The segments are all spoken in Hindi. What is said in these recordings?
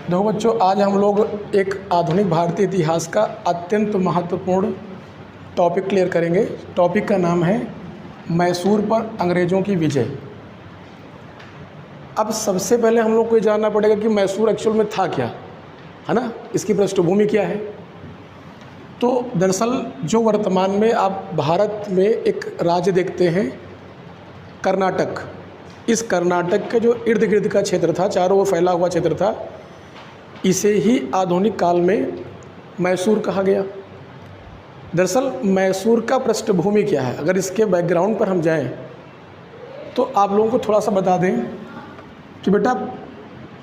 देखो बच्चों, आज हम लोग एक आधुनिक भारतीय इतिहास का अत्यंत महत्वपूर्ण टॉपिक क्लियर करेंगे। टॉपिक का नाम है मैसूर पर अंग्रेज़ों की विजय। अब सबसे पहले हम लोग को ये जानना पड़ेगा कि मैसूर एक्चुअल में था क्या, है ना, इसकी पृष्ठभूमि क्या है। तो दरअसल जो वर्तमान में आप भारत में एक राज्य देखते हैं कर्नाटक, इस कर्नाटक के जो इर्द गिर्द का क्षेत्र था, चारों ओर फैला हुआ क्षेत्र था, इसे ही आधुनिक काल में मैसूर कहा गया। दरअसल मैसूर का पृष्ठभूमि क्या है, अगर इसके बैकग्राउंड पर हम जाएं तो आप लोगों को थोड़ा सा बता दें कि बेटा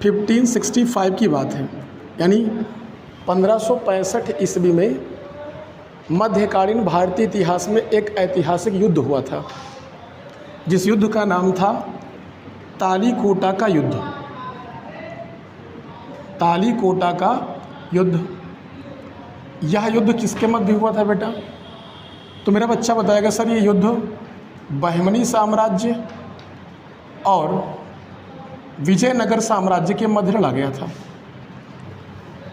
1565 की बात है, यानी 1565 ईस्वी में मध्यकालीन भारतीय इतिहास में एक ऐतिहासिक युद्ध हुआ था, जिस युद्ध का नाम था तालीकोटा का युद्ध। तालीकोटा का युद्ध, यह युद्ध किसके मध्य हुआ था बेटा? तो मेरा बच्चा बताएगा सर ये युद्ध बहमनी साम्राज्य और विजयनगर साम्राज्य के मध्य लड़ा गया था।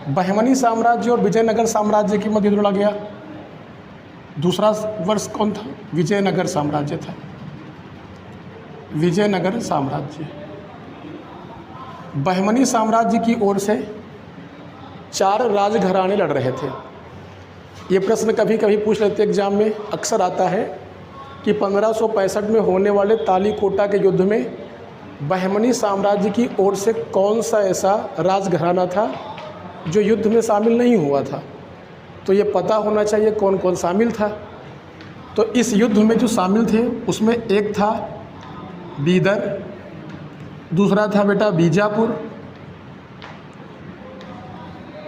बहमनी साम्राज्य और विजयनगर साम्राज्य के मध्य लड़ा गया। दूसरा वर्ष कौन था? विजयनगर साम्राज्य था। विजयनगर साम्राज्य, बहमनी साम्राज्य की ओर से 4 राजघराने लड़ रहे थे। ये प्रश्न कभी कभी पूछ लेते एग्जाम में, अक्सर आता है कि 1565 में होने वाले तालीकोटा के युद्ध में बहमनी साम्राज्य की ओर से कौन सा ऐसा राजघराना था जो युद्ध में शामिल नहीं हुआ था। तो ये पता होना चाहिए कौन कौन शामिल था। तो इस युद्ध में जो शामिल थे उसमें एक था बीदर, दूसरा था बेटा बीजापुर,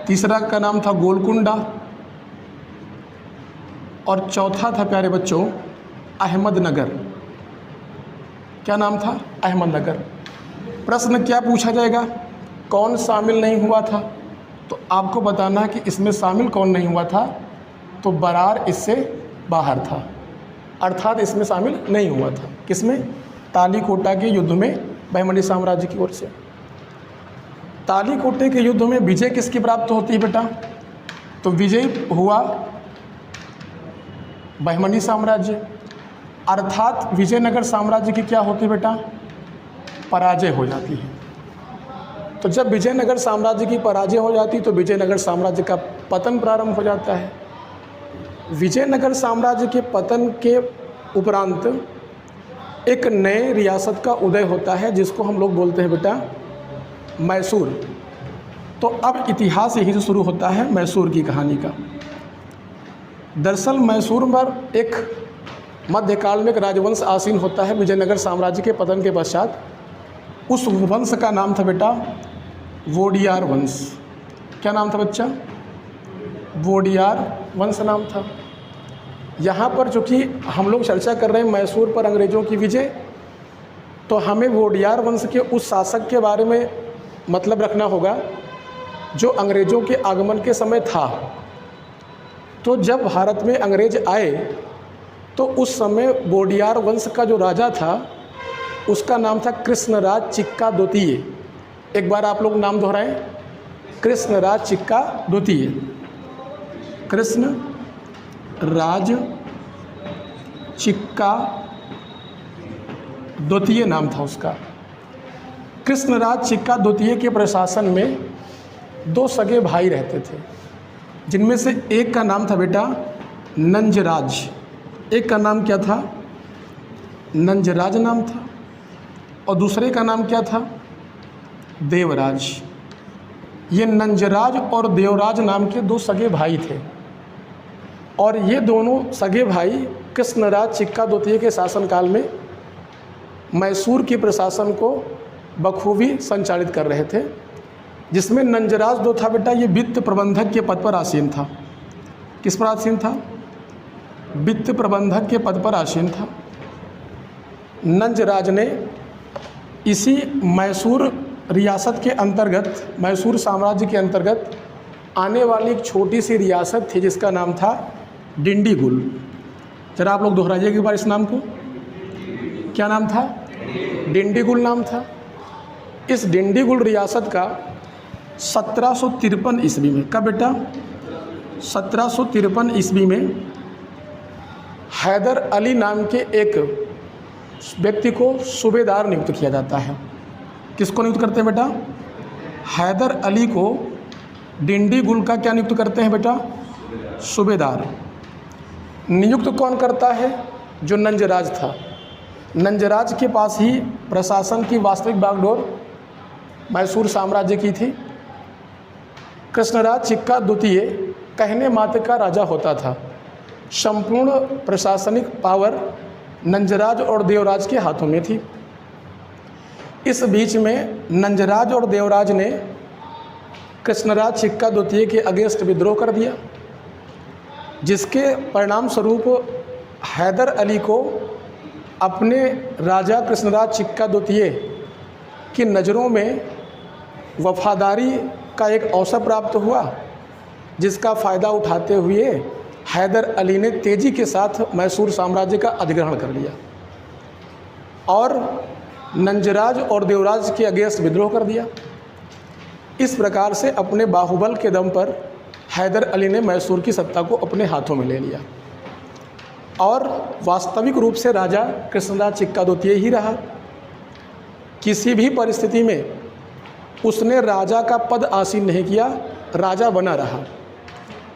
तीसरा का नाम था गोलकुंडा और चौथा था प्यारे बच्चों अहमदनगर। क्या नाम था? अहमदनगर। प्रश्न क्या पूछा जाएगा? कौन शामिल नहीं हुआ था? तो आपको बताना है कि इसमें शामिल कौन नहीं हुआ था। तो बरार इससे बाहर था, अर्थात इसमें शामिल नहीं हुआ था। किसमें? तालीकोटा के युद्ध में बहमनी साम्राज्य की ओर से। तालीकोटे के युद्ध में विजय किसकी प्राप्त होती है बेटा? तो विजय हुआ बहमनी साम्राज्य, अर्थात विजयनगर साम्राज्य की क्या होती है बेटा? पराजय हो जाती है। तो जब विजयनगर साम्राज्य की पराजय हो जाती तो विजयनगर साम्राज्य का पतन प्रारंभ हो जाता है। विजयनगर साम्राज्य के पतन के उपरांत एक नए रियासत का उदय होता है, जिसको हम लोग बोलते हैं बेटा मैसूर। तो अब इतिहास यहीं से शुरू होता है मैसूर की कहानी का। दरअसल मैसूर पर एक मध्यकाल में एक राजवंश आसीन होता है विजयनगर साम्राज्य के पतन के पश्चात। उस वंश का नाम था बेटा वोडियार वंश। क्या नाम था बच्चा? वोडियार वंश नाम था। यहाँ पर चूँकि हम लोग चर्चा कर रहे हैं मैसूर पर अंग्रेज़ों की विजय, तो हमें वोडियार वंश के उस शासक के बारे में मतलब रखना होगा जो अंग्रेज़ों के आगमन के समय था। तो जब भारत में अंग्रेज़ आए तो उस समय वोडियार वंश का जो राजा था उसका नाम था कृष्णराज चिक्का द्वितीय। एक बार आप लोग नाम दोहराएं, कृष्णराज चिक्का द्वितीय। कृष्ण राज चिक्का द्वितीय नाम था उसका। कृष्णराज चिक्का द्वितीय के प्रशासन में 2 सगे भाई रहते थे, जिनमें से एक का नाम था बेटा नंजराज। एक का नाम क्या था? नंजराज नाम था, और दूसरे का नाम क्या था? देवराज। ये नंजराज और देवराज नाम के 2 सगे भाई थे, और ये दोनों सगे भाई कृष्णराज चिक्का द्वितीय के शासनकाल में मैसूर के प्रशासन को बखूबी संचालित कर रहे थे। जिसमें नंजराज जो था बेटा, ये वित्त प्रबंधक के पद पर आसीन था। किस पर आसीन था? वित्त प्रबंधक के पद पर आसीन था। नंजराज ने इसी मैसूर रियासत के अंतर्गत, मैसूर साम्राज्य के अंतर्गत आने वाली एक छोटी सी रियासत थी जिसका नाम था डिंडीगुल। जरा आप लोग दोहराइएगा एक बार इस नाम को। क्या नाम था? डिंडीगुल नाम था। इस डिंडीगुल रियासत का 1753 ईस्वी में। कब बेटा? 1753 ईस्वी में हैदर अली नाम के एक व्यक्ति को सूबेदार नियुक्त किया जाता है। किसको नियुक्त करते हैं बेटा? हैदर अली को डिंडीगुल का क्या नियुक्त करते हैं बेटा? सूबेदार। नियुक्त कौन करता है? जो नंजराज था। नंजराज के पास ही प्रशासन की वास्तविक बागडोर मैसूर साम्राज्य की थी। कृष्णराज चिक्का द्वितीय कहने मात्र का राजा होता था। संपूर्ण प्रशासनिक पावर नंजराज और देवराज के हाथों में थी। इस बीच में नंजराज और देवराज ने कृष्णराज चिक्का द्वितीय के अगेंस्ट विद्रोह कर दिया, जिसके परिणाम स्वरूप हैदर अली को अपने राजा कृष्णराज चिक्का द्वितीय की नज़रों में वफादारी का एक अवसर प्राप्त हुआ, जिसका फ़ायदा उठाते हुए हैदर अली ने तेज़ी के साथ मैसूर साम्राज्य का अधिग्रहण कर लिया और नंजराज और देवराज के अगेंस्ट विद्रोह कर दिया। इस प्रकार से अपने बाहुबल के दम पर हैदर अली ने मैसूर की सत्ता को अपने हाथों में ले लिया और वास्तविक रूप से राजा कृष्णराज चिक्का द्वितीय ही रहा। किसी भी परिस्थिति में उसने राजा का पद आसीन नहीं किया, राजा बना रहा।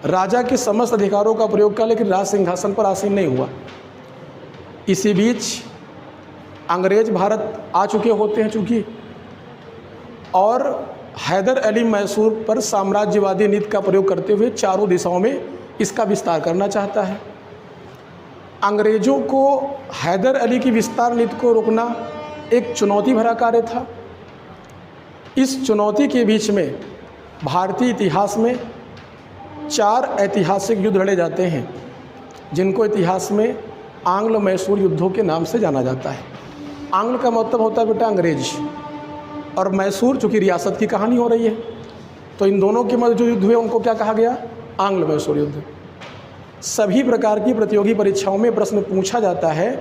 राजा के समस्त अधिकारों का प्रयोग किया, लेकिन राज सिंहासन पर आसीन नहीं हुआ। इसी बीच अंग्रेज भारत आ चुके होते हैं चूँकि, और हैदर अली मैसूर पर साम्राज्यवादी नीति का प्रयोग करते हुए चारों दिशाओं में इसका विस्तार करना चाहता है। अंग्रेज़ों को हैदर अली की विस्तार नीति को रोकना एक चुनौती भरा कार्य था। इस चुनौती के बीच में भारतीय इतिहास में 4 ऐतिहासिक युद्ध लड़े जाते हैं, जिनको इतिहास में आंग्ल मैसूर युद्धों के नाम से जाना जाता है। आंग्ल का मतलब होता है बेटा अंग्रेज, और मैसूर चूँकि रियासत की कहानी हो रही है, तो इन दोनों के मध्य जो युद्ध हुए उनको क्या कहा गया? आंग्ल मैसूर युद्ध। सभी प्रकार की प्रतियोगी परीक्षाओं में प्रश्न पूछा जाता है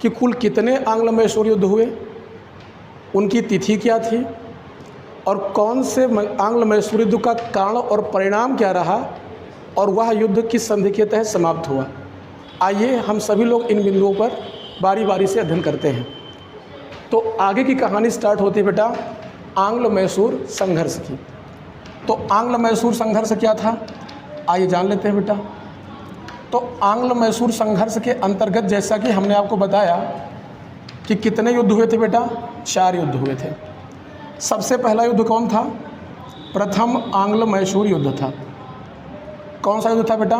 कि कुल कितने आंग्ल मैसूर युद्ध हुए, उनकी तिथि क्या थी, और कौन से आंग्ल मैसूर युद्ध का कारण और परिणाम क्या रहा, और वह युद्ध किस संधि के तहत समाप्त हुआ। आइए हम सभी लोग इन बिंदुओं पर बारी बारी से अध्ययन करते हैं। तो आगे की कहानी स्टार्ट होती है बेटा आंग्ल मैसूर संघर्ष की। तो आंग्ल मैसूर संघर्ष क्या था, आइए जान लेते हैं बेटा। तो आंग्ल मैसूर संघर्ष के अंतर्गत जैसा कि हमने आपको बताया कि कितने युद्ध हुए थे बेटा? 4 युद्ध हुए थे। सबसे पहला युद्ध कौन था? प्रथम आंग्ल मैसूर युद्ध था। कौन सा युद्ध था बेटा?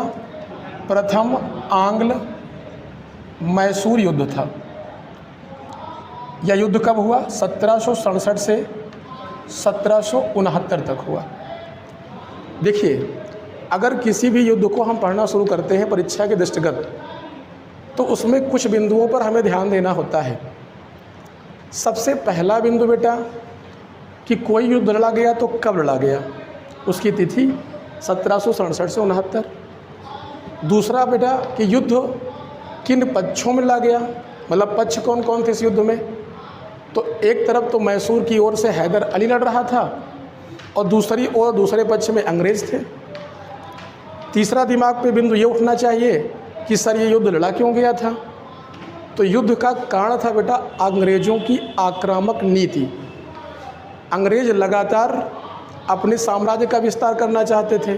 प्रथम आंग्ल मैसूर युद्ध था। यह युद्ध कब हुआ? 1767 से 1769 तक हुआ। देखिए, अगर किसी भी युद्ध को हम पढ़ना शुरू करते हैं परीक्षा के दृष्टिगत, तो उसमें कुछ बिंदुओं पर हमें ध्यान देना होता है। सबसे पहला बिंदु बेटा कि कोई युद्ध लड़ा गया तो कब लड़ा गया, उसकी तिथि 1767 से 69। दूसरा बेटा कि युद्ध किन पक्षों में लड़ा गया, मतलब पक्ष कौन कौन थे इस युद्ध में। तो एक तरफ तो मैसूर की ओर से हैदर अली लड़ रहा था और दूसरी ओर दूसरे पक्ष में अंग्रेज थे। तीसरा दिमाग पे बिंदु ये उठना चाहिए कि सर ये युद्ध लड़ा क्यों गया था। तो युद्ध का कारण था बेटा अंग्रेज़ों की आक्रामक नीति। अंग्रेज लगातार अपने साम्राज्य का विस्तार करना चाहते थे।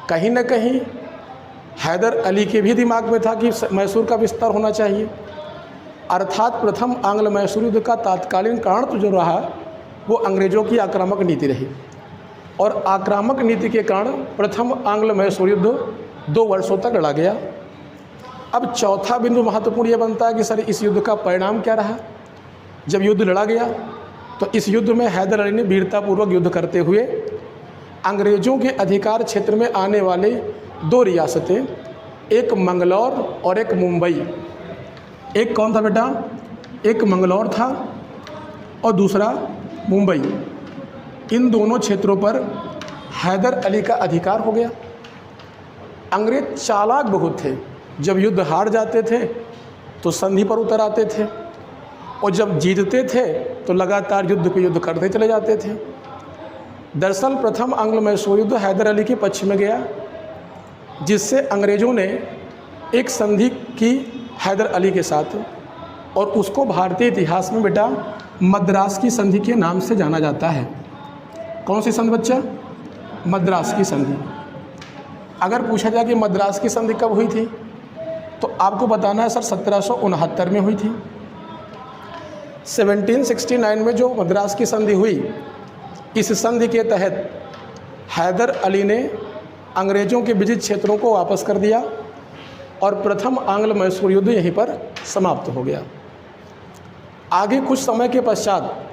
कहीं न कहीं हैदर अली के भी दिमाग में था कि मैसूर का विस्तार होना चाहिए। अर्थात प्रथम आंग्ल मैसूर युद्ध का तात्कालीन कारण तो जो रहा वो अंग्रेज़ों की आक्रामक नीति रही, और आक्रामक नीति के कारण प्रथम आंग्ल मैसूर युद्ध 2 वर्षों तक लड़ा गया। अब चौथा बिंदु महत्वपूर्ण यह बनता है कि सर इस युद्ध का परिणाम क्या रहा। जब युद्ध लड़ा गया तो इस युद्ध में हैदर अली ने वीरतापूर्वक युद्ध करते हुए अंग्रेज़ों के अधिकार क्षेत्र में आने वाले 2 रियासतें, एक मंगलौर और एक मुंबई, एक कौन था बेटा? एक मंगलौर था और दूसरा मुंबई, इन दोनों क्षेत्रों पर हैदर अली का अधिकार हो गया। अंग्रेज चालाक बहुत थे, जब युद्ध हार जाते थे तो संधि पर उतर आते थे, और जब जीतते थे तो लगातार युद्ध पे युद्ध करते चले जाते थे। दरअसल प्रथम आंग्ल मैसूर युद्ध हैदर अली के पक्ष में गया, जिससे अंग्रेज़ों ने एक संधि की हैदर अली के साथ, और उसको भारतीय इतिहास में बेटा मद्रास की संधि के नाम से जाना जाता है। कौन सी संधि बच्चा? मद्रास की संधि। अगर पूछा जाए कि मद्रास की संधि कब हुई थी, तो आपको बताना है सर 1769 में हुई थी। 1769 में जो मद्रास की संधि हुई, इस संधि के तहत हैदर अली ने अंग्रेज़ों के विजित क्षेत्रों को वापस कर दिया और प्रथम आंग्ल मैसूर युद्ध यहीं पर समाप्त हो गया। आगे कुछ समय के पश्चात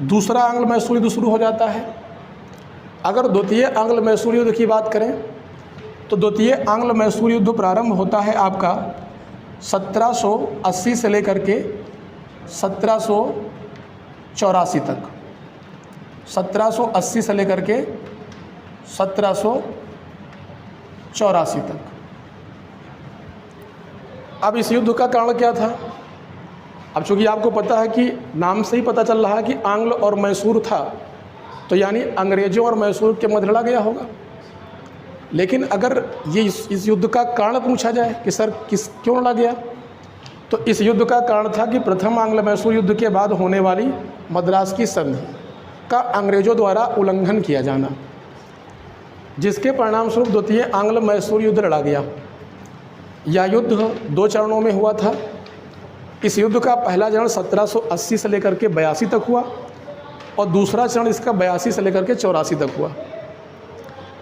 दूसरा आंग्ल मैसूर युद्ध शुरू हो जाता है। अगर द्वितीय आंग्ल मैसूर युद्ध की बात करें तो द्वितीय आंग्ल मैसूर युद्ध प्रारंभ होता है आपका 1780 से लेकर के 1784 तक। 1780 से लेकर के 1784 तक। अब इस युद्ध का कारण क्या था? अब चूँकि आपको पता है कि नाम से ही पता चल रहा है कि आंग्ल और मैसूर था, तो यानी अंग्रेज़ों और मैसूर के मध्य लड़ा गया होगा। लेकिन अगर ये इस युद्ध का कारण पूछा जाए कि सर क्यों लड़ा गया, तो इस युद्ध का कारण था कि प्रथम आंग्ल मैसूर युद्ध के बाद होने वाली मद्रास की संधि का अंग्रेज़ों द्वारा उल्लंघन किया जाना, जिसके परिणाम स्वरूप द्वितीय आंग्ल मैसूर युद्ध लड़ा गया। यह युद्ध 2 चरणों में हुआ था। इस युद्ध का पहला चरण 1780 से लेकर के 82 तक हुआ और दूसरा चरण इसका 82 से लेकर के 84 तक हुआ।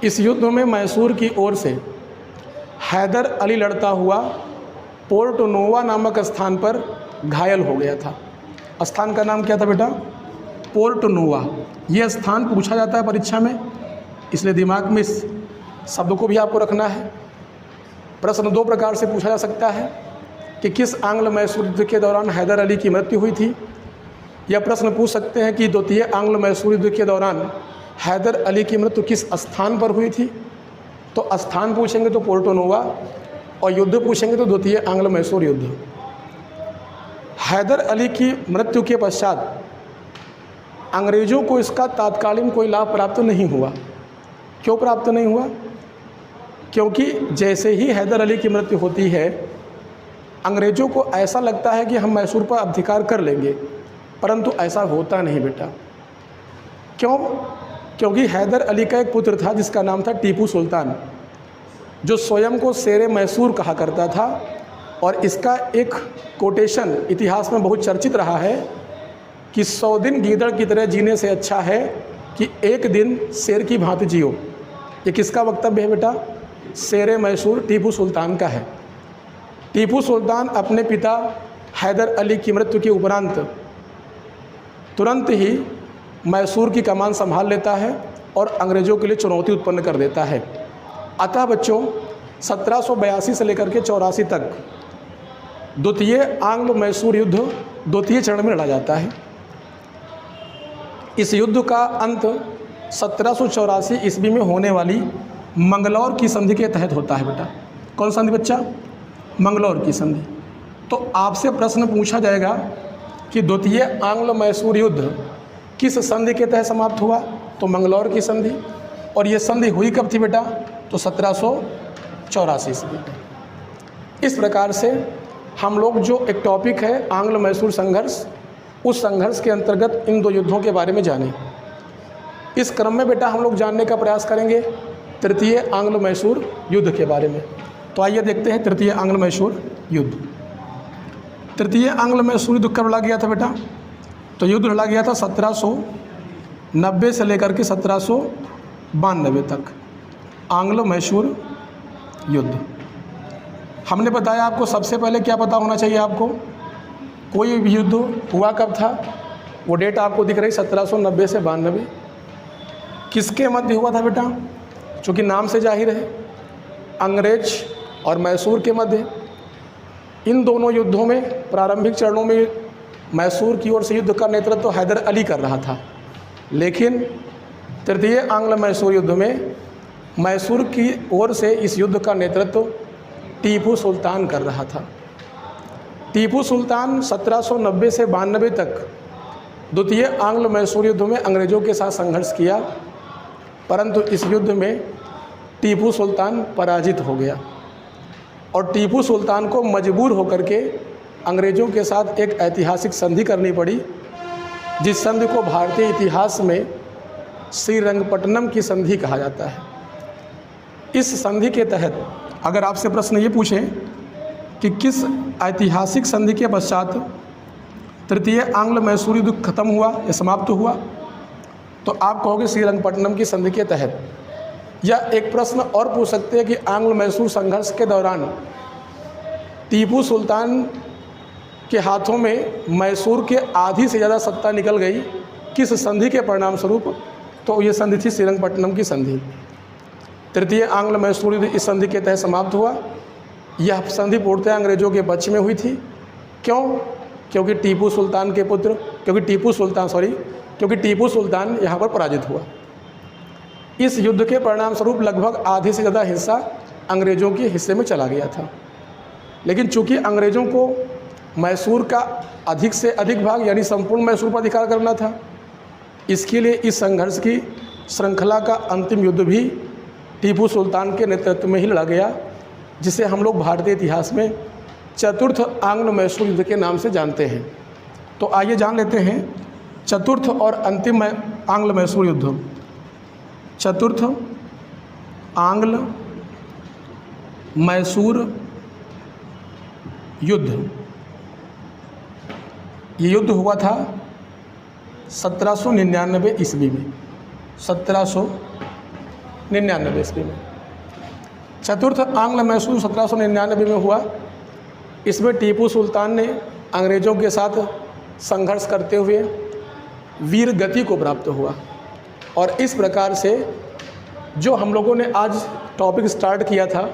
इस युद्ध में मैसूर की ओर से हैदर अली लड़ता हुआ पोर्ट नोवा नामक स्थान पर घायल हो गया था। स्थान का नाम क्या था बेटा? पोर्ट नोवा। यह स्थान पूछा जाता है परीक्षा में, इसलिए दिमाग में इस शब्द को भी आपको रखना है। प्रश्न 2 प्रकार से पूछा जा सकता है कि किस आंग्ल मैसूर युद्ध के दौरान हैदर अली की मृत्यु हुई थी। यह प्रश्न पूछ सकते हैं कि द्वितीय आंग्ल मैसूर युद्ध के दौरान हैदर अली की मृत्यु किस स्थान पर हुई थी। तो स्थान पूछेंगे तो पोर्टो नोवा, और युद्ध पूछेंगे तो द्वितीय आंग्ल मैसूर युद्ध। हैदर अली की मृत्यु के पश्चात अंग्रेज़ों को इसका तात्कालिक कोई लाभ प्राप्त नहीं हुआ। क्यों प्राप्त नहीं हुआ? क्योंकि जैसे ही हैदर अली की मृत्यु होती है, अंग्रेज़ों को ऐसा लगता है कि हम मैसूर पर अधिकार कर लेंगे, परंतु ऐसा होता नहीं बेटा। क्यों? क्योंकि हैदर अली का एक पुत्र था जिसका नाम था टीपू सुल्तान, जो स्वयं को शेरे मैसूर कहा करता था। और इसका एक कोटेशन इतिहास में बहुत चर्चित रहा है कि 100 दिन गीदड़ की तरह जीने से अच्छा है कि एक दिन शेर की भांति जियो। ये किसका वक्तव्य है बेटा? शेरे मैसूर टीपू सुल्तान का है। टीपू सुल्तान अपने पिता हैदर अली की मृत्यु के उपरांत तुरंत ही मैसूर की कमान संभाल लेता है और अंग्रेज़ों के लिए चुनौती उत्पन्न कर देता है। अतः बच्चों 1782 से लेकर के 84 तक द्वितीय आंग्ल मैसूर युद्ध द्वितीय चरण में लड़ा जाता है। इस युद्ध का अंत 1784 ईस्वी में होने वाली मंगलौर की संधि के तहत होता है बेटा। कौन संधि बच्चा? मंगलौर की संधि। तो आपसे प्रश्न पूछा जाएगा कि द्वितीय आंग्ल मैसूर युद्ध किस संधि के तहत समाप्त हुआ? तो मंगलौर की संधि। और ये संधि हुई कब थी बेटा? तो 1784 ईस्वी। इस प्रकार से हम लोग जो एक टॉपिक है आंग्ल मैसूर संघर्ष, उस संघर्ष के अंतर्गत इन 2 युद्धों के बारे में जाने। इस क्रम में बेटा हम लोग जानने का प्रयास करेंगे तृतीय आंग्ल मैसूर युद्ध के बारे में। तो आइए देखते हैं तृतीय आंग्ल मैसूर युद्ध। तृतीय आंग्ल मैसूर युद्ध कब लड़ा गया था बेटा? तो युद्ध लड़ा गया था 1790 से लेकर के 1792 तक। आंग्ल मैसूर युद्ध हमने बताया आपको। सबसे पहले क्या पता होना चाहिए आपको? कोई भी युद्ध हुआ कब था, वो डेट आपको दिख रही 1790 से 92। किसके मध्य हुआ था बेटा? चूँकि नाम से जाहिर है, अंग्रेज और मैसूर के मध्य। इन दोनों युद्धों में प्रारंभिक चरणों में मैसूर की ओर से युद्ध का नेतृत्व तो हैदर अली कर रहा था, लेकिन तृतीय आंग्ल मैसूर युद्ध में मैसूर की ओर से इस युद्ध का नेतृत्व टीपू सुल्तान कर रहा था। टीपू सुल्तान 1790 से 92 तक द्वितीय आंग्ल मैसूर युद्ध में अंग्रेज़ों के साथ संघर्ष किया, परंतु इस युद्ध में टीपू सुल्तान पराजित हो गया और टीपू सुल्तान को मजबूर होकर के अंग्रेज़ों के साथ एक ऐतिहासिक संधि करनी पड़ी, जिस संधि को भारतीय इतिहास में श्रीरंगपट्टनम की संधि कहा जाता है। इस संधि के तहत अगर आपसे प्रश्न ये पूछें कि किस ऐतिहासिक संधि के पश्चात तृतीय आंग्ल मैसूर युद्ध खत्म हुआ या समाप्त हुआ, तो आप कहोगे श्रीरंगपट्टनम की संधि के तहत। या एक प्रश्न और पूछ सकते हैं कि आंग्ल मैसूर संघर्ष के दौरान टीपू सुल्तान के हाथों में मैसूर के आधी से ज़्यादा सत्ता निकल गई, किस संधि के परिणाम स्वरूप? तो ये संधि थी श्रीरंगपट्टनम की संधि। तृतीय आंग्ल मैसूर युद्ध इस संधि के तहत समाप्त हुआ। यह संधि पूर्णतः अंग्रेज़ों के पक्ष में हुई थी। क्यों? क्योंकि टीपू सुल्तान यहाँ पर पराजित हुआ। इस युद्ध के परिणाम स्वरूप लगभग आधे से ज़्यादा हिस्सा अंग्रेज़ों के हिस्से में चला गया था, लेकिन चूंकि अंग्रेज़ों को मैसूर का अधिक से अधिक भाग यानी संपूर्ण मैसूर पर अधिकार करना था, इसके लिए इस संघर्ष की श्रृंखला का अंतिम युद्ध भी टीपू सुल्तान के नेतृत्व में ही लड़ा गया, जिसे हम लोग भारतीय इतिहास में चतुर्थ आंग्ल मैसूर युद्ध के नाम से जानते हैं। तो आइए जान लेते हैं चतुर्थ और अंतिम आंग्ल मैसूर युद्ध। चतुर्थ आंग्ल मैसूर युद्ध, ये युद्ध हुआ था 1799 ईस्वी में। 1799 ईस्वी में चतुर्थ आंग्ल मैसूर 1799 में हुआ। इसमें टीपू सुल्तान ने अंग्रेज़ों के साथ संघर्ष करते हुए वीर गति को प्राप्त हुआ और इस प्रकार से जो हम लोगों ने आज टॉपिक स्टार्ट किया था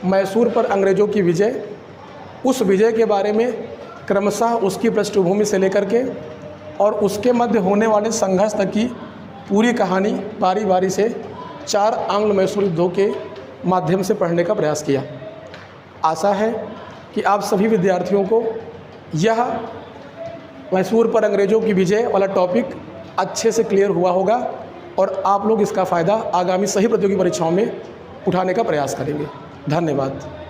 मैसूर पर अंग्रेज़ों की विजय, उस विजय के बारे में क्रमशः उसकी पृष्ठभूमि से लेकर के और उसके मध्य होने वाले संघर्ष तक की पूरी कहानी बारी बारी से 4 आंग्ल मैसूर युद्धों के माध्यम से पढ़ने का प्रयास किया। आशा है कि आप सभी विद्यार्थियों को यह मैसूर पर अंग्रेज़ों की विजय वाला टॉपिक अच्छे से क्लियर हुआ होगा और आप लोग इसका फ़ायदा आगामी सही प्रतियोगी परीक्षाओं में उठाने का प्रयास करेंगे। धन्यवाद।